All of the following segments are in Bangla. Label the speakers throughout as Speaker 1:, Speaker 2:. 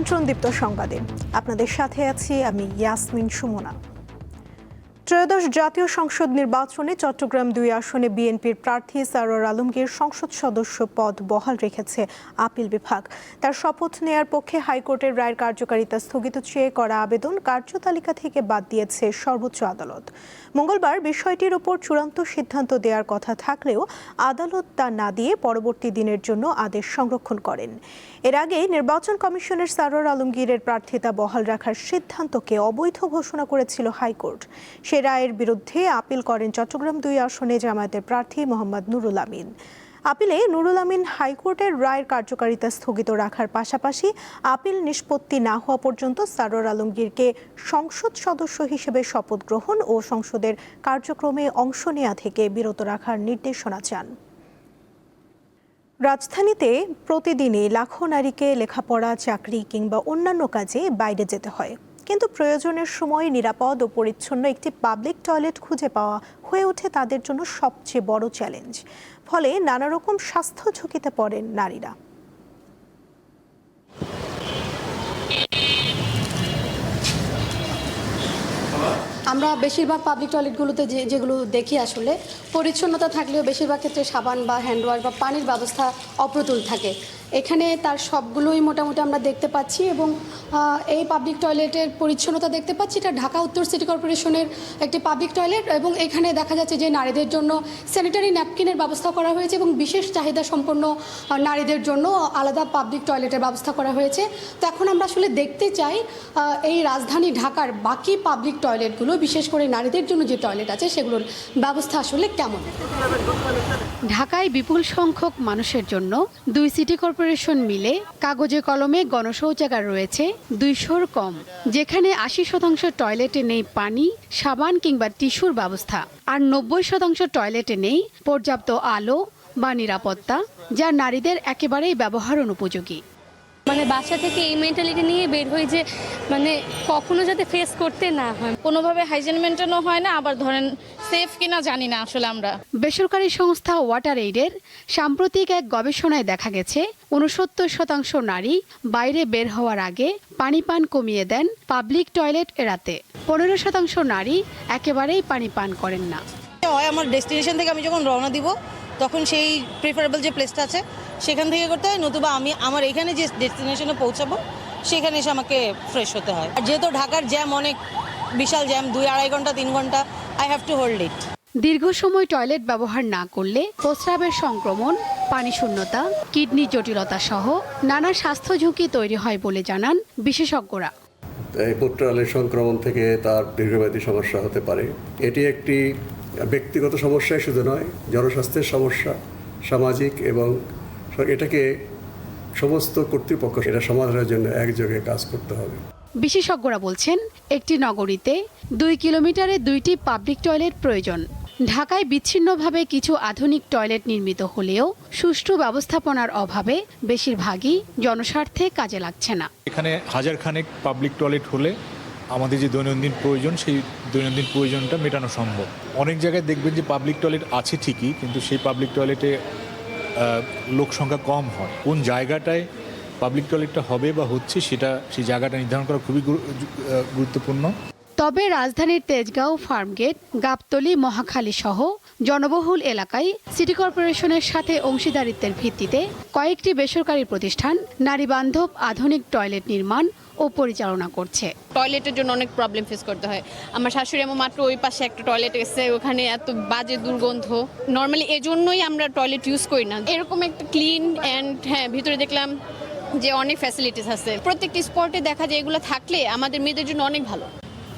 Speaker 1: আমন্ত্রণ দীপ্ত সংবাদে। আপনাদের সাথে আছি আমি ইয়াসমিন সুমনা। ত্রয়োদশ জাতীয় সংসদ নির্বাচনে চট্টগ্রাম ২ আসনে বিএনপির প্রার্থী সরোয়ার আলমগীর সংসদ সদস্য পদ বহাল রেখেছে আপিল বিভাগ। তার শপথ নেয়ার পক্ষে হাইকোর্টের রায়ের কার্যকারিতা স্থগিত চেয়ে করা আবেদন কার্যতালিকা থেকে বাদ দিয়েছে সর্বোচ্চ আদালত। মঙ্গলবার বিষয়টির উপর চূড়ান্ত সিদ্ধান্ত দেওয়ার কথা থাকলেও আদালত তা না দিয়ে পরবর্তী দিনের জন্য আদেশ সংরক্ষণ করেন। এর আগে নির্বাচন কমিশনের সরোয়ার আলমগীরের প্রার্থিতা বহাল রাখার সিদ্ধান্তকে অবৈধ ঘোষণা করেছিল হাইকোর্ট। সে রায়ের বিরুদ্ধে আপিল করেন চট্টগ্রাম ২ আসনে জামায়াতের প্রার্থী মোহাম্মদ নুরুল আমিন। আপিলে নুরুল আমিন হাইকোর্টের রায়ের কার্যকারিতা স্থগিত রাখার পাশাপাশি আপিল নিষ্পত্তি না হওয়া পর্যন্ত সরোয়ার আলমগীরকে সংসদ সদস্য হিসেবে শপথ গ্রহণ ও সংসদের কার্যক্রমে অংশ নেওয়া থেকে বিরত রাখার নির্দেশনা চান। রাজধানীতে প্রতিদিনই লাখো নারীকে লেখাপড়া, চাকরি কিংবা অন্যান্য কাজে বাইরে যেতে হয়, কিন্তু প্রয়োজনের সময় নিরাপদ ও পরিচ্ছন্ন একটি পাবলিক টয়লেট খুঁজে পাওয়া হয়ে ওঠে তাদের জন্য সবচেয়ে বড় চ্যালেঞ্জ। ফলে নানা রকম স্বাস্থ্য ঝুঁকিতে পড়েন নারীরা।
Speaker 2: আমরা বেশিরভাগ পাবলিক টয়লেটগুলোতে যেগুলো দেখি আসলে পরিচ্ছন্নতা থাকলেও বেশিরভাগ ক্ষেত্রে সাবান বা হ্যান্ড ওয়াশ বা পানির ব্যবস্থা অপ্রতুল থাকে। এখানে তার সবগুলোই মোটামুটি আমরা দেখতে পাচ্ছি এবং এই পাবলিক টয়লেটের পরিচ্ছন্নতা দেখতে পাচ্ছি। এটা ঢাকা উত্তর সিটি কর্পোরেশনের একটি পাবলিক টয়লেট এবং এখানে দেখা যাচ্ছে যে নারীদের জন্য স্যানিটারি ন্যাপকিনের ব্যবস্থা করা হয়েছে এবং বিশেষ চাহিদা সম্পন্ন নারীদের জন্য আলাদা পাবলিক টয়লেটের ব্যবস্থা করা হয়েছে। তো এখন আমরা আসলে দেখতে চাই এই রাজধানী ঢাকার বাকি পাবলিক টয়লেটগুলো, বিশেষ করে নারীদের জন্য যে টয়লেট আছে সেগুলোর ব্যবস্থা আসলে কেমন।
Speaker 3: ঢাকায় বিপুল সংখ্যক মানুষের জন্য ২ সিটি কর্পোরেশন মিলে কাগজে কলমে গণশৌচাগার রয়েছে ২০০-র কম, যেখানে ৮০% টয়লেটে নেই পানি, সাবান কিংবা টিস্যুর ব্যবস্থা, আর ৯০% টয়লেটে নেই পর্যাপ্ত আলো বা নিরাপত্তা, যা নারীদের একেবারেই ব্যবহার অনুপযোগী।
Speaker 4: বাসা থেকে এই মেন্টালিটি নিয়ে বের হই যে কখনো যাতে ফেস করতে না হয়।
Speaker 5: কোনোভাবে হাইজিন মেনটেনও হয় না, আবার ধরেন সেফ কিনা জানি না আসলে আমরা।
Speaker 3: বেসরকারি সংস্থা ওয়াটার এইডের সাম্প্রতিক এক গবেষণায় দেখা গেছে ৬৯% নারী বাইরে বের হওয়ার আগে পানি পান কমিয়ে দেন পাবলিক টয়লেট এড়াতে। ১৫% নারী একেবারেই পানি পান করেন না।
Speaker 6: হয় আমার ডেস্টিনেশন থেকে আমি যখন রওনা দিব তখন সেই প্রিফারেবল যে প্লেসটা আছে সেখান থেকে করতে হয়, নতুবা আমি আমার এখানে যে ডেস্টিনেশনে পৌঁছাবো সেখানে এসে আমাকে ফ্রেশ হতে হয়। আর যেহেতু ঢাকার জ্যাম অনেক বিশাল জ্যাম, ২-২.৫ ঘন্টা ৩ ঘন্টা, I have to hold it.
Speaker 3: দীর্ঘ সময় টয়লেট ব্যবহার না করলে প্রস্রাবের সংক্রমণ, পানি শূন্যতা, কিডনি জটিলতা সহ নানা স্বাস্থ্য ঝুঁকি তৈরি হয় বলে জানান বিশেষজ্ঞরা।
Speaker 7: এই মূত্রালয়ের সংক্রমণ থেকে তার দীর্ঘমেয়াদী সমস্যা হতে পারে। এটি একটি ব্যক্তিগত সমস্যাই শুধু নয়, জনস্বাস্থ্যের সমস্যা, সামাজিক, এবং এটাকে সমস্ত কর্তৃপক্ষ এটা সমাধানের জন্য একযোগে কাজ করতে হবে।
Speaker 3: বিশেষজ্ঞরা বলছেন একটি নগরীতে ২ কিলোমিটারে ২টি পাবলিক টয়লেট প্রয়োজন। ঢাকায় বিচ্ছিন্নভাবে কিছু আধুনিক টয়লেট নির্মিত হলেও সুষ্ঠু ব্যবস্থাপনার অভাবে বেশিরভাগই জনস্বার্থে কাজে লাগছে না।
Speaker 8: এখানে হাজার খানেক পাবলিক টয়লেট হলে আমাদের যে দৈনন্দিন প্রয়োজন সেই দৈনন্দিন প্রয়োজনটা মেটানো সম্ভব। অনেক জায়গায় দেখবেন যে পাবলিক টয়লেট আছে ঠিকই, কিন্তু সেই পাবলিক টয়লেটে লোক সংখ্যা কম হয়। কোন জায়গাটায় পাবলিক টয়লেটটা হবে বা হচ্ছে সেই জায়গাটা নির্ধারণ করা খুবই গুরুত্বপূর্ণ।
Speaker 3: তবে রাজধানীর তেজগাঁও, ফার্মগেট, গাবতলী, মহাখালী সহ জনবহুল এলাকায় সিটি কর্পোরেশনের সাথে অংশীদারিত্বের ভিত্তিতে কয়েকটি বেসরকারি প্রতিষ্ঠান নারীবান্ধব আধুনিক টয়লেট নির্মাণ ও পরিচালনা করছে।
Speaker 5: টয়লেটের জন্য অনেক প্রবলেম ফেস করতে হয়। আমার শাশুড়ি আমার মাত্র ওই পাশে একটা টয়লেট এসে, ওখানে এত বাজে দুর্গন্ধ। নর্মালি এজন্যই আমরা টয়লেট ইউজ করি না। এরকম একটা ক্লিন অ্যান্ড ভিতরে দেখলাম যে অনেক ফ্যাসিলিটিস আছে। প্রত্যেকটি স্পটে দেখা যায় এগুলো থাকলে আমাদের মেয়েদের জন্য অনেক ভালো।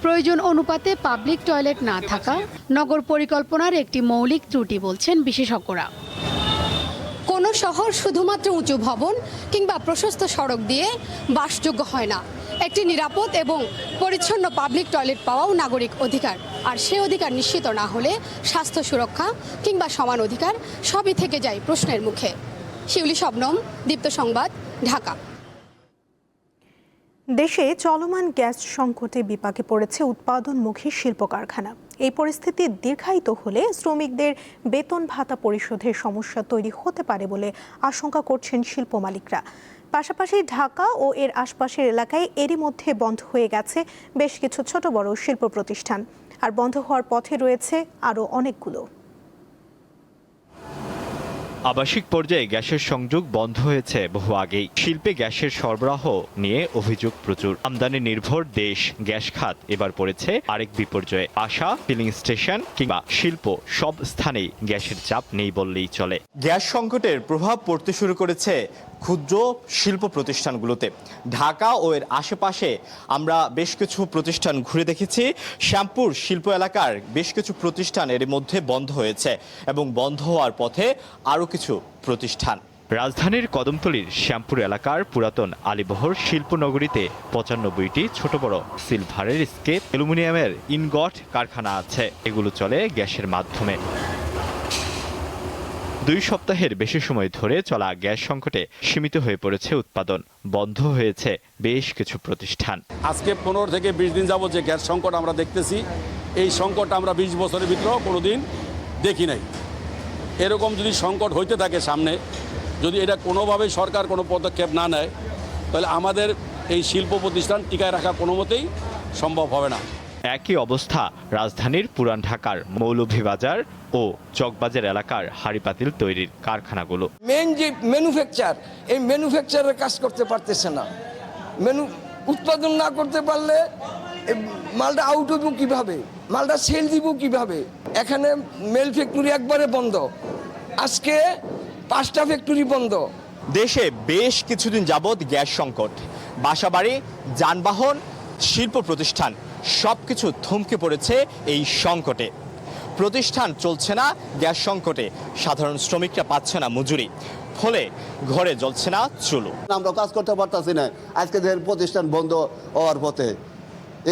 Speaker 3: প্রয়োজন অনুপাতে পাবলিক টয়লেট না থাকা নগর পরিকল্পনার একটি মৌলিক ত্রুটি বলছেন বিশেষজ্ঞরা।
Speaker 2: কোনো শহর শুধুমাত্র উঁচু ভবন কিংবা প্রশস্ত সড়ক দিয়ে বাসযোগ্য হয় না। একটি নিরাপদ এবং পরিচ্ছন্ন পাবলিক টয়লেট পাওয়াও নাগরিক অধিকার। আর সে অধিকার নিশ্চিত না হলে স্বাস্থ্য সুরক্ষা কিংবা সমান অধিকার সবই থেকে যায় প্রশ্নের মুখে। শিউলি শবনম, দীপ্ত সংবাদ, ঢাকা।
Speaker 1: দেশে চলমান গ্যাস সংকটে বিপাকে পড়েছে উৎপাদনমুখী শিল্প কারখানা। এই পরিস্থিতি দীর্ঘায়িত হলে শ্রমিকদের বেতন ভাতা পরিশোধের সমস্যা তৈরি হতে পারে বলে আশঙ্কা করছেন শিল্প মালিকরা। পাশাপাশি ঢাকা ও এর আশপাশের এলাকায় এরই মধ্যে বন্ধ হয়ে গেছে বেশ কিছু ছোট বড় শিল্প প্রতিষ্ঠান, আর বন্ধ হওয়ার পথে রয়েছে আরও অনেকগুলো।
Speaker 9: আবাসিক পর্যায়ে গ্যাসের সংযোগ বন্ধ হয়েছে বহু আগেই। শিল্পে গ্যাসের সরবরাহ নিয়ে অভিযোগ প্রচুর। আমদানি নির্ভর দেশ গ্যাস খাত এবার পড়েছে আরেক বিপর্যয়ে। আশা, ফিলিং স্টেশন কিংবা শিল্প সব স্থানেই গ্যাসের চাপ নেই বললেই চলে। গ্যাস সংকটের প্রভাব পড়তে শুরু করেছে ক্ষুদ্র শিল্প প্রতিষ্ঠানগুলোতে। ঢাকা ও এর আশেপাশে আমরা বেশ কিছু প্রতিষ্ঠান ঘুরে দেখেছি। শ্যামপুর শিল্প এলাকার বেশ কিছু প্রতিষ্ঠান এর মধ্যে বন্ধ হয়েছে এবং বন্ধ হওয়ার পথে আরও কিছু প্রতিষ্ঠান। রাজধানীর কদমতলীর শ্যামপুর এলাকার পুরাতন আলীবহর শিল্পনগরীতে 95টি ছোট বড় সিলভারের স্কেপ অ্যালুমিনিয়ামের ইনগট কারখানা আছে। এগুলো চলে গ্যাসের মাধ্যমে। 2 সপ্তাহের বেশি সময় ধরে চলা গ্যাস সংকটে সীমিত হয়ে পড়েছে উৎপাদন। বন্ধ হয়েছে বেশ কিছু প্রতিষ্ঠান।
Speaker 10: আজকে 15 থেকে 20 দিন যাবত যে গ্যাস সংকট আমরা দেখতেছি, এই সংকট আমরা 20 বছরের ভিতরেও কোনোদিন দেখি নাই। এরকম যদি সংকট হইতে থাকে সামনে, যদি এটা কোনোভাবেই সরকার কোনো পদক্ষেপ না নেয়, তাহলে আমাদের এই শিল্প প্রতিষ্ঠান টিকায় রাখা কোনো মতেই সম্ভব হবে না।
Speaker 9: একই অবস্থা রাজধানীর পুরান ঢাকার মৌলভীবাজার ও চকবাজার এলাকার হাড়িপাতিল তৈরির কারখানাগুলো।
Speaker 11: মেন যে ম্যানুফ্যাকচার, এই ম্যানুফ্যাকচারের কাজ করতে পারতেছে না। উৎপাদন না করতে পারলে মালটা আউট হইব কিভাবে, মালটা সেল দিব কিভাবে? এখানে মেল ফ্যাক্টরি একবারে বন্ধ, আজকে 5টা ফ্যাক্টরি বন্ধ।
Speaker 9: দেশে বেশ কিছুদিন যাবৎ গ্যাস সংকট। বাসাবাড়ি, যানবাহন, শিল্প প্রতিষ্ঠান সবকিছু থমকে পড়েছে এই সংকটে। প্রতিষ্ঠান চলছে না গ্যাস সংকটে, সাধারণ শ্রমিকরা পাচ্ছে না মজুরি, ফলে ঘরে জ্বলছে না চুলো।
Speaker 12: আমরা কাজ করতে পারতাছি না। আজকে প্রতিষ্ঠান বন্ধ হওয়ার পথে,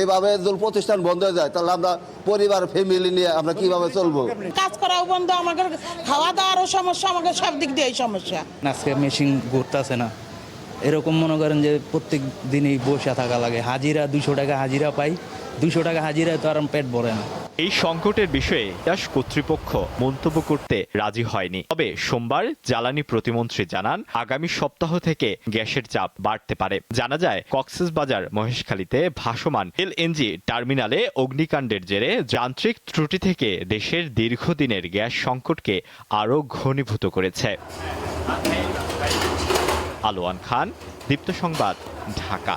Speaker 12: এইভাবে যদি প্রতিষ্ঠান বন্ধ হয়ে যায় তাহলে আমরা পরিবার ফ্যামিলি নিয়ে আমরা কিভাবে চলবো?
Speaker 6: কাজ করাও বন্ধ, আমাদের খাওয়া দাওয়ারও সমস্যা, আমাদের সব দিক দিয়ে সমস্যা।
Speaker 13: আজকে মেশিন ঘুরতেছে না, এরকম মনে করেন যে প্রত্যেক দিনই বসে থাকা লাগে। হাজিরা 200 টাকা হাজিরা পাই, 200 টাকা হাজিরায় তো আর পেট ভরে না।
Speaker 9: এই সংকটের বিষয়ে গ্যাস কর্তৃপক্ষ মন্তব্য করতে রাজি হয়নি। তবে সোমবার জ্বালানি প্রতিমন্ত্রী জানান, আগামী সপ্তাহ থেকে গ্যাসের চাপ বাড়তে পারে। জানা যায়, কক্সবাজার মহেশখালীতে ভাসমান এলএনজি টার্মিনালে অগ্নিকাণ্ডের জেরে যান্ত্রিক ত্রুটি থেকে দেশের দীর্ঘদিনের গ্যাস সংকটকে আরও ঘনীভূত করেছে। আলোয়ান খান, দীপ্ত সংবাদ, ঢাকা।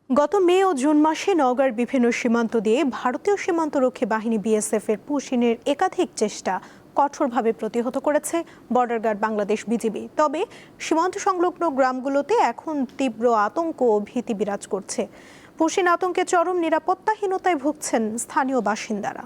Speaker 1: গত মে ও জুন মাসে নওগাঁর বিভিন্ন সীমান্ত দিয়ে ভারতীয় সীমান্তরক্ষী বাহিনী বিএসএফ এর পুশিনের একাধিক চেষ্টা কঠোরভাবে প্রতিহত করেছে বর্ডার গার্ড বাংলাদেশ বিজিবি। তবে সীমান্ত সংলগ্ন গ্রামগুলোতে এখন তীব্র আতঙ্ক ও ভীতি বিরাজ করছে। পুশিন আতঙ্কে চরম নিরাপত্তাহীনতায় ভুগছেন স্থানীয় বাসিন্দারা।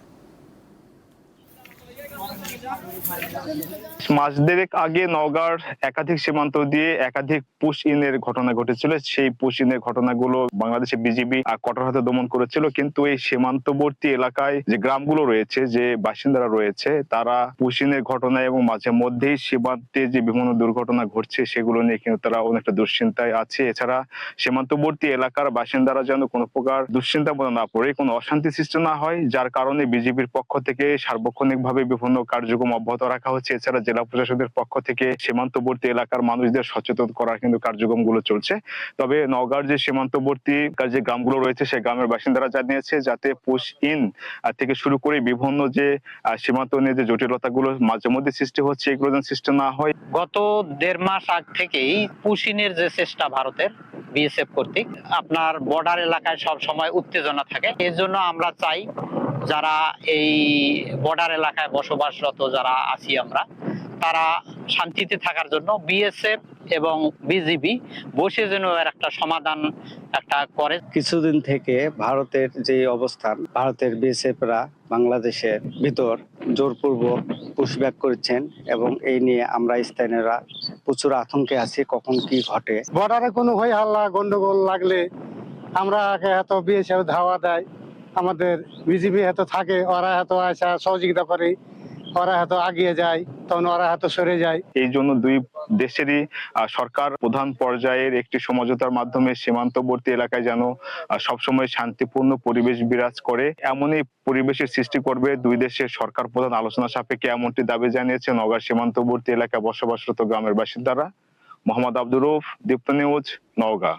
Speaker 14: মাস দেড়েক আগে নওগাঁর একাধিক সীমান্ত দিয়ে একাধিক পুশ ইনের ঘটনা ঘটেছিল। সেই পুশ ইনের ঘটনাগুলো বাংলাদেশের বিজিবি কঠোর হাতে দমন করেছিল, কিন্তু এই সীমান্তবর্তী এলাকায় যে গ্রামগুলো রয়েছে, যে বাসিন্দারা রয়েছে, তারা পুশ ইনের ঘটনা এবং মাঝে মধ্যেই সীমান্তে যে বিভিন্ন দুর্ঘটনা ঘটছে সেগুলো নিয়ে কিন্তু তারা অনেকটা দুশ্চিন্তায় আছে। এছাড়া সীমান্তবর্তী এলাকার বাসিন্দারা যেন কোনো প্রকার দুশ্চিন্তার মধ্যে না পড়ে, কোনো অশান্তি সৃষ্টি না হয়, যার কারণে বিজিবির পক্ষ থেকে সার্বক্ষণিকভাবে বিভিন্ন কার্যক্রম অব্যাহত রাখা হচ্ছে। এছাড়া জেলা প্রশাসনের পক্ষ থেকে সীমান্তবর্তী এলাকার মানুষদের সচেতন করার কিন্তু কার্যক্রমগুলো চলছে। তবে নওগাঁর যে সীমান্তবর্তী যে গ্রামগুলো রয়েছে, সেই গ্রামের বাসিন্দারা জানিয়েছে যাতে পুশ ইন থেকে শুরু করে বিভিন্ন যে সীমান্ত নিয়ে যে জটিলতাগুলো মাঝে মধ্যে সৃষ্টি হচ্ছে, এগুলো যেন সৃষ্টি না হয়।
Speaker 13: গত 1.5 মাস আগ থেকেই পুশিনের যে চেষ্টা ভারতের বিএসএফ কর্তৃক, আপনার বর্ডার এলাকায় সব সময় উত্তেজনা থাকে। এর জন্য আমরা চাই যারা এই বর্ডার এলাকায় বসবাসরত যারা আছি আমরা, তারা শান্তিতে থাকার জন্য বিএসএফ এবং বিজিবি বসে যেন এর একটা সমাধান করে।
Speaker 15: কিছুদিন থেকে ভারতের যে অবস্থান, ভারতের বিএসএফরা বাংলাদেশের ভিতর জোরপূর্বক পুশব্যাক করেছেন এবং এই নিয়ে আমরা স্থানীয়রা প্রচুর আতঙ্কে আছি কখন কি ঘটে।
Speaker 16: বর্ডারে কোনো হই হাল্লা গন্ডগোল লাগলে আমরা এত বিএসএফ ধাওয়া দেয়, আমাদের বিজিবি এত থাকে, ওরা এত আসা সহযোগিতা করে, ওরা হয়তো আগিয়ে যায়, তখন ওরা হয়তো সরে যায়।
Speaker 14: এই জন্য দুই দেশেরই সরকার প্রধান পর্যায়ের একটি সমঝোতার মাধ্যমে সীমান্তবর্তী এলাকায় যেন সবসময় শান্তিপূর্ণ পরিবেশ বিরাজ করে, এমনই পরিবেশের সৃষ্টি করবে দুই দেশের সরকার প্রধান আলোচনা সাপেক্ষে, এমনটি দাবি জানিয়েছে নওগাঁ সীমান্তবর্তী এলাকায় বসবাসরত গ্রামের বাসিন্দারা। মোহাম্মদ আব্দুর রউফ, দীপ্ত নিউজ, নওগাঁ।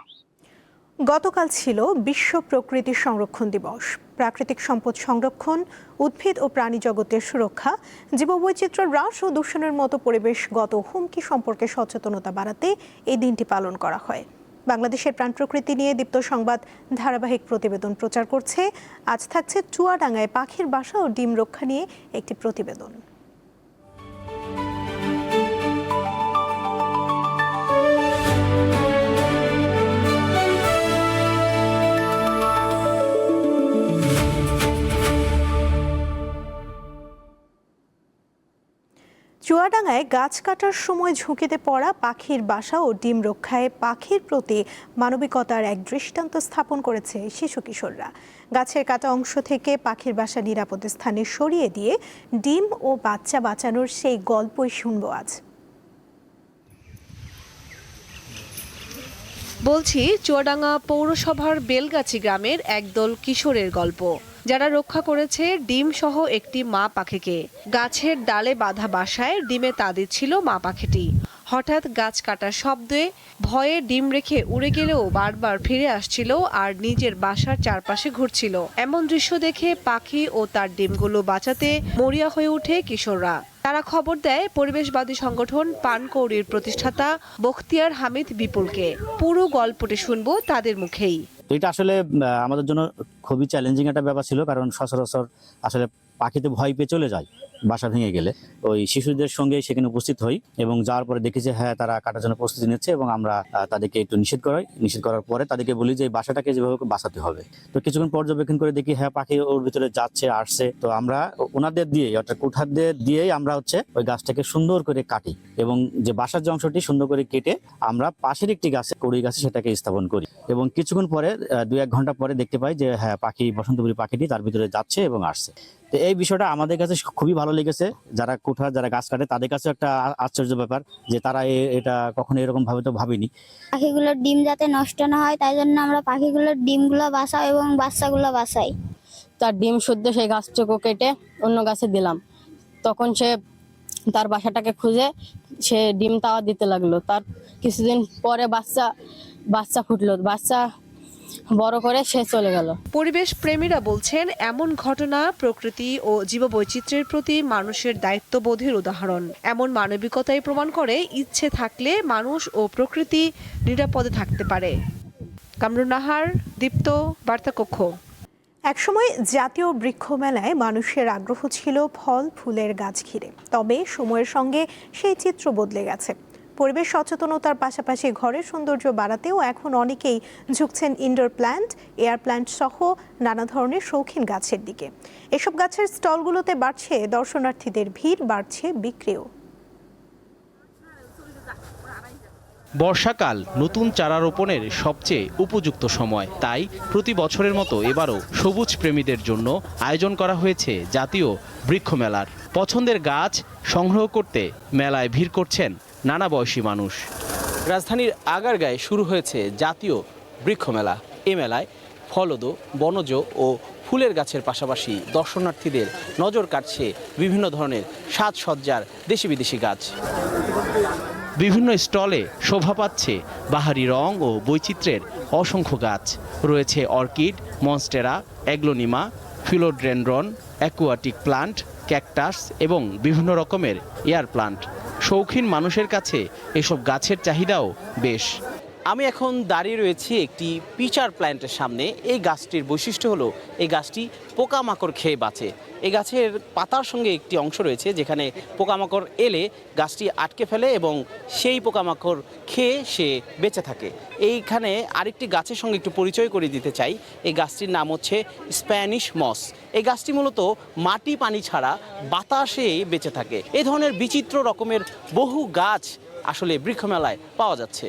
Speaker 1: গতকাল ছিল বিশ্ব প্রকৃতি সংরক্ষণ দিবস। প্রাকৃতিক সম্পদ সংরক্ষণ, উদ্ভিদ ও প্রাণী জগতের সুরক্ষা, জীববৈচিত্র্য হ্রাস ও দূষণের মতো পরিবেশগত হুমকি সম্পর্কে সচেতনতা বাড়াতে এই দিনটি পালন করা হয়। বাংলাদেশের প্রাণ প্রকৃতি নিয়ে দীপ্ত সংবাদ ধারাবাহিক প্রতিবেদন প্রচার করছে। আজ থাকছে চুয়াডাঙ্গায় পাখির বাসা ও ডিম রক্ষা নিয়ে একটি প্রতিবেদন। চুয়াডাঙ্গায় গাছ কাটার সময় ঝুঁকিতে পড়া পাখির বাসা ও ডিম রক্ষায় পাখির প্রতি মানবিকতার এক দৃষ্টান্ত স্থাপন করেছে শিশু কিশোররা। গাছের কাটা অংশ থেকে পাখির বাসা নিরাপদ স্থানে সরিয়ে দিয়ে ডিম ও বাচ্চা বাঁচানোর সেই গল্পই শুনব আজ।
Speaker 17: বলছি চুয়াডাঙ্গা পৌরসভার বেলগাছি গ্রামের একদল কিশোরের গল্প, যারা রক্ষা করেছে ডিম সহ একটি মা পাখিকে। গাছের ডালে বাঁধা বাসায় ডিমে তা দিচ্ছিল মা পাখিটি। হঠাৎ গাছ কাটার শব্দে ভয়ে ডিম রেখে উড়ে গেলেও বারবার ফিরে আসছিল আর নিজের বাসার চারপাশে ঘুরছিল। এমন দৃশ্য দেখে পাখি ও তার ডিমগুলো বাঁচাতে মরিয়া হয়ে ওঠে কিশোররা। তারা খবর দেয় পরিবেশবাদী সংগঠন পানকৌড়ির প্রতিষ্ঠাতা বখতিয়ার হামিদ বিপুলকে। পুরো গল্পটি শুনবো তাদের মুখেই।
Speaker 18: তো এটা আসলে আমাদের জন্য খুবই চ্যালেঞ্জিং একটা ব্যাপার ছিল, কারণ সচরাচর আসলে পাখিতে ভয় পেয়ে চলে যায় বাসা ভেঙে গেলে। ওই শিশুদের সঙ্গে সেখানে উপস্থিত হই এবং যাওয়ার পরে দেখি যে হ্যাঁ, তারা কাটার জন্য প্রস্তুতি নিচ্ছে এবং আমরা তাদেরকে একটু নিষেধ করার পরে তাদেরকে বলি যে এই বাসাটাকে যেভাবে বাঁচাতে হবে। তো কিছুক্ষণ পর্যবেক্ষণ করে দেখি হ্যাঁ, পাখি ওর ভিতরে যাচ্ছে আসছে। তো আমরা ওনাদের দিয়ে অর্থাৎ কুঠারদের দিয়েই আমরা ওই গাছটাকে সুন্দর করে কাটি এবং যে বাসার যে অংশটি সুন্দর করে কেটে আমরা পাশের একটি গাছে কড়ি গাছে সেটাকে স্থাপন করি এবং কিছুক্ষণ পরে 2-1 ঘন্টা পরে দেখতে পাই যে হ্যাঁ, বসন্তপুরী পাখিটি তার ভিতরে যাচ্ছে এবং আসছে। তো এই বিষয়টা আমাদের কাছে খুবই ভালো লেগেছে। যারা কুঠার, যারা গাছ কাটে তাদের কাছে একটা আশ্চর্য ব্যাপার যে তারা এটা কখনো এরকম ভাবে তো ভাবেনি।
Speaker 19: পাখিগুলোর ডিম যাতে নষ্ট না হয় তাই জন্য আমরা পাখিগুলোর ডিমগুলো বাঁচাই এবং বাচ্চাগুলো বাঁচাই।
Speaker 20: তার ডিম শুদ্ধ সেই গাছটুকু কেটে অন্য গাছে দিলাম, তখন সে তার বাসাটাকে খুঁজে সে ডিম তাওয়া দিতে লাগলো। তার কিছুদিন পরে বাচ্চা ফুটলো, বাচ্চা বড় করে সে চলে গেল।
Speaker 17: পরিবেশ প্রেমীরা বলছেন এমন ঘটনা প্রকৃতি ও জীববৈচিত্র্যের প্রতি মানুষের দায়িত্ববোধের উদাহরণ। এমন মানবিকতাই প্রমাণ করে ইচ্ছে থাকলে মানুষ ও প্রকৃতি নিরাপদে থাকতে পারে। কামরুন নাহার, দীপ্ত, বার্তাকক্ষ।
Speaker 1: একসময় জাতীয় বৃক্ষ মেলায় মানুষের আগ্রহ ছিল ফল ফুলের গাছ ঘিরে, তবে সময়ের সঙ্গে সেই চিত্র বদলে গেছে। পরিবেশ সচেতনতার পাশাপাশি ঘরের সৌন্দর্য বাড়াতেও এখন অনেকেই ঝুঁকছেন ইনডোর প্ল্যান্ট, এয়ার প্ল্যান্ট সহ নানা ধরনের শৌখিন গাছের দিকে। এসব গাছের স্টলগুলোতে বাড়ছে দর্শনার্থীদের ভিড়, বাড়ছে বিক্রিও।
Speaker 21: বর্ষাকাল নতুন চারা রোপণের সবচেয়ে উপযুক্ত সময়, তাই প্রতি বছরের মতো এবারও সবুজ প্রেমীদের জন্য আয়োজন করা হয়েছে জাতীয় বৃক্ষ মেলার। পছন্দের গাছ সংগ্রহ করতে মেলায় ভিড় করছেন নানা বয়সী মানুষ। রাজধানীর আগারগাঁয়ে শুরু হয়েছে জাতীয় বৃক্ষ মেলা। এ মেলায় ফলদ, বনজ ও ফুলের গাছের পাশাপাশি দর্শনার্থীদের নজর কাটছে বিভিন্ন ধরনের সাজসজ্জার দেশি বিদেশি গাছ। বিভিন্ন স্টলে শোভা পাচ্ছে বাহারি রং ও বৈচিত্র্যের অসংখ্য গাছ। রয়েছে orchid, monstera, aglaonema, philodendron, aquatic plant, cactus এবং বিভিন্ন রকমের এয়ার প্লান্ট। শৌখিন মানুষের কাছে এসব গাছের চাহিদাও বেশ। আমি এখন দাঁড়িয়ে রয়েছি একটি পিচার প্ল্যান্টের সামনে। এই গাছটির বৈশিষ্ট্য হলো এই গাছটি পোকামাকড় খেয়ে বাঁচে। এই গাছের পাতার সঙ্গে একটি অংশ রয়েছে যেখানে পোকামাকড় এলে গাছটি আটকে ফেলে এবং সেই পোকামাকড় খেয়ে সে বেঁচে থাকে। এইখানে আরেকটি গাছের সঙ্গে একটু পরিচয় করে দিতে চাই। এই গাছটির নাম হচ্ছে স্প্যানিশ মস। এই গাছটি মূলত মাটি পানি ছাড়া বাতাসে বেঁচে থাকে। এই ধরনের বিচিত্র রকমের বহু গাছ আসলে বৃক্ষ মেলায় পাওয়া যাচ্ছে।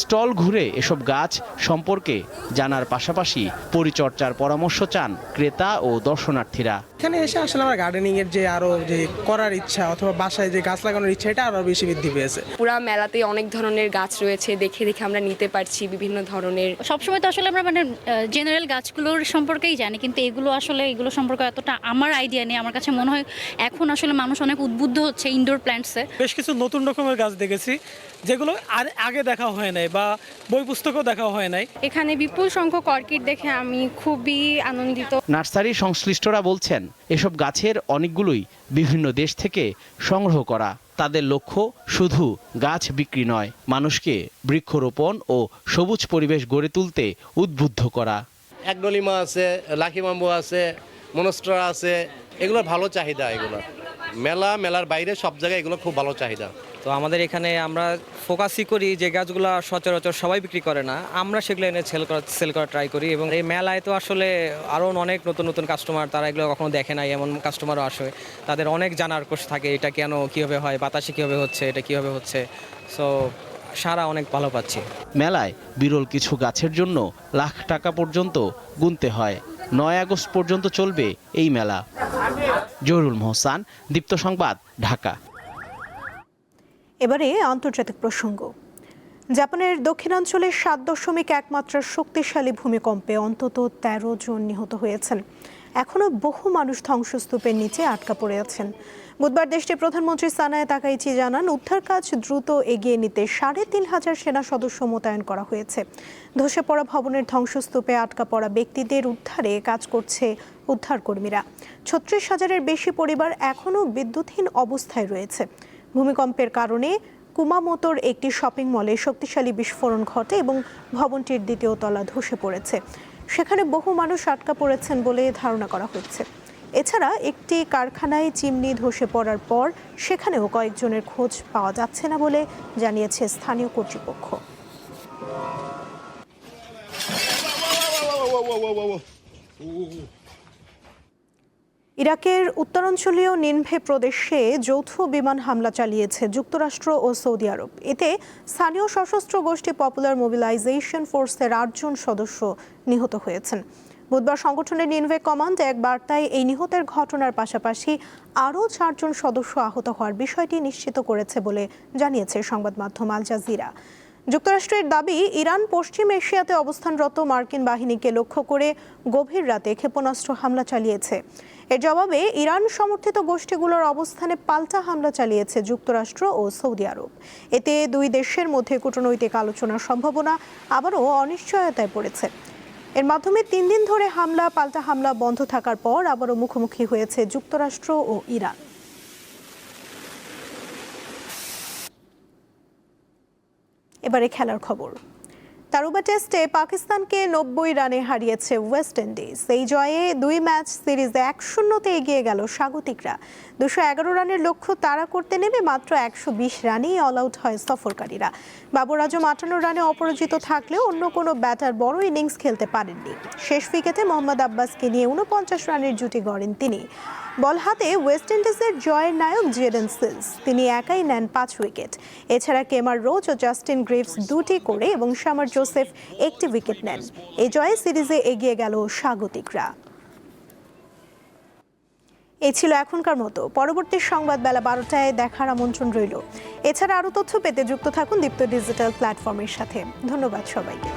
Speaker 21: স্টল ঘুরে এসব গাছ সম্পর্কে জানার পাশাপাশি পরিচর্যার পরামর্শ চান ক্রেতা ও দর্শনার্থীরা।
Speaker 4: এখানে এসে আসলে আমার গার্ডেনিং এর যে আরো যে করার ইচ্ছা অথবা বাসায় যে গাছ লাগানোর ইচ্ছা এটা আরো বেশি বৃদ্ধি পেয়েছে।
Speaker 22: পুরা মেলাতে অনেক ধরনের গাছ রয়েছে, দেখে দেখে আমরা নিতে পারছি বিভিন্ন ধরনের।
Speaker 23: সবসময় তো আসলে আমরা মানে জেনারেল গাছগুলোর সম্পর্কেই জানি, কিন্তু এগুলো সম্পর্কে এতটা আমার আইডিয়া নেই। আমার কাছে মনে হয় এখন আসলে মানুষ অনেক উদ্বুদ্ধ হচ্ছে ইনডোর প্ল্যান্টসে।
Speaker 4: বেশ কিছু নতুন রকমের গাছ দেখেছি যেগুলো আর আগে দেখা হয় নাই বা বই পুস্তকেও দেখা হয় নাই।
Speaker 22: এখানে বিপুল সংখ্যক অর্কিড দেখে আমি খুবই আনন্দিত।
Speaker 21: নার্সারি সংশ্লিষ্টরা বলছেন এসব গাছের অনেকগুলোই বিভিন্ন দেশ থেকে সংগ্রহ করা। তাদের লক্ষ্য শুধু গাছ বিক্রি নয়, মানুষকে বৃক্ষরোপণ ও সবুজ পরিবেশ গড়ে তুলতে উদ্বুদ্ধ করা।
Speaker 24: অ্যাগনোলিমা আছে, লাকি বাম্বু আছে, মনস্ট্রা আছে, এগুলোর ভালো চাহিদা। এগুলো মেলার বাইরে সব জায়গায় এগুলো খুব ভালো চাহিদা।
Speaker 25: তো আমাদের এখানে আমরা ফোকাসই করি যে গাছগুলো সচরাচর সবাই বিক্রি করে না, আমরা সেগুলো এনে সেল করা ট্রাই করি। এবং এই মেলায় তো আসলে আরও অনেক নতুন নতুন কাস্টমার, তারা এগুলো কখনো দেখে নাই এমন কাস্টমারও আসে। তাদের অনেক জানার কোর্স থাকে, এটা কেন কীভাবে হয়, বাতাসে কীভাবে হচ্ছে, এটা কীভাবে হচ্ছে। সো সারা অনেক ভালো পাচ্ছি।
Speaker 21: মেলায় বিরল কিছু গাছের জন্য লাখ টাকা পর্যন্ত গুনতে হয়। 9 আগস্ট পর্যন্ত চলবে এই মেলা। জহুরুল মোহসান, দীপ্ত সংবাদ, ঢাকা।
Speaker 1: এবারে আন্তর্জাতিক প্রসঙ্গ। জাপানের দক্ষিণাঞ্চলে 7.1 মাত্রার শক্তিশালী ভূমিকম্পে অন্তত 13 জন নিহত হয়েছেন। এখনও বহু মানুষ ধ্বংসস্তূপের নিচে আটকা পড়ে আছেন। বুধবার দেশটির প্রধানমন্ত্রী সানায়ে তাকাইচি জানান, উদ্ধার কাজ দ্রুত এগিয়ে নিতে 3,500 সেনা সদস্য মোতায়েন করা হয়েছে। ধসে পড়া ভবনের ধ্বংসস্তূপে আটকা পড়া ব্যক্তিদের উদ্ধারে কাজ করছে উদ্ধারকর্মীরা। 36,000-এর বেশি পরিবার এখনও বিদ্যুৎহীন অবস্থায় রয়েছে। ভূমিকম্পের কারণে কুমামোতোর একটি শপিং মলে শক্তিশালী বিস্ফোরণ ঘটে এবং ভবনটির দ্বিতীয় তলা ধসে পড়েছে। সেখানে বহু মানুষ আটকা পড়েছেন বলে ধারণা করা হচ্ছে। এছাড়া একটি কারখানায় চিমনি ধসে পড়ার পর সেখানেও কয়েকজনের খোঁজ পাওয়া যাচ্ছে না বলে জানিয়েছে স্থানীয় কর্তৃপক্ষ। ইরাকের উত্তরাঞ্চলীয় নিনভে প্রদেশে যৌথ বিমান হামলা চালিয়েছে যুক্তরাষ্ট্র ও সৌদি আরব। এতে স্থানীয় সশস্ত্র গোষ্ঠী পপুলার মোবিলাইজেশন ফোর্সের 8 জন সদস্য নিহত হয়েছেন। বুধবার সংগঠনের নিনভে কমান্ড এক বার্তায় এই নিহতের ঘটনার পাশাপাশি আরও 4 জন সদস্য আহত হওয়ার বিষয়টি নিশ্চিত করেছে বলে জানিয়েছে সংবাদ মাধ্যম আল জাজিরা। যুক্তরাষ্ট্রের দাবি, ইরান পশ্চিম এশিয়াতে অবস্থানরত মার্কিন বাহিনীকে লক্ষ্য করে গভীর রাতে ক্ষেপণাস্ত্র হামলা চালিয়েছে। এর জবাবে ইরান সমর্থিত গোষ্ঠীগুলোর অবস্থানে পাল্টা হামলা চালিয়েছে যুক্তরাষ্ট্র ও সৌদি আরব। এতে দুই দেশের মধ্যে কূটনৈতিক আলোচনার সম্ভাবনা আবারও অনিশ্চয়তায় পড়েছে। এর মাধ্যমে 3 দিন ধরে পাল্টা হামলা বন্ধ থাকার পর আবারও মুখোমুখি হয়েছে যুক্তরাষ্ট্র ও ইরান। এবারে খেলার খবর। তারুবা টেস্টে পাকিস্তানকে 90 রানে হারিয়েছে ওয়েস্ট ইন্ডিজ। এই জয়ে 2 ম্যাচ সিরিজে 1-0-তে এগিয়ে গেল স্বাগতিকরা। 211 রানের লক্ষ্য তাড়া করতে নেমে মাত্র 120 রানেই অল আউট হয় সফরকারীরা। বাবর আজম 58 রানে অপরাজিত থাকলেও অন্য কোনো ব্যাটার বড় ইনিংস খেলতে পারেননি। শেষ উইকেটে মোহাম্মদ আব্বাসকে নিয়ে 49 রানের জুটি গড়েন তিনি। বল হাতে ওয়েস্ট ইন্ডিজের জয়ের নায়ক জেডেন সিলস, তিনি একাই নেন 5 উইকেট। এছাড়া কেমার রোচ ও জাস্টিন গ্রিভস 2টি করে এবং শামার জোসেফ 1টি উইকেট নেন। এই জয়ে সিরিজে এগিয়ে গেল স্বাগতিকরা। এই ছিল এখনকার মতো। পরবর্তী সংবাদ বেলা 12টায় দেখার আমন্ত্রণ রইল। এছাড়া আরও তথ্য পেতে যুক্ত থাকুন দীপ্ত ডিজিটাল প্ল্যাটফর্মের সাথে। ধন্যবাদ সবাইকে।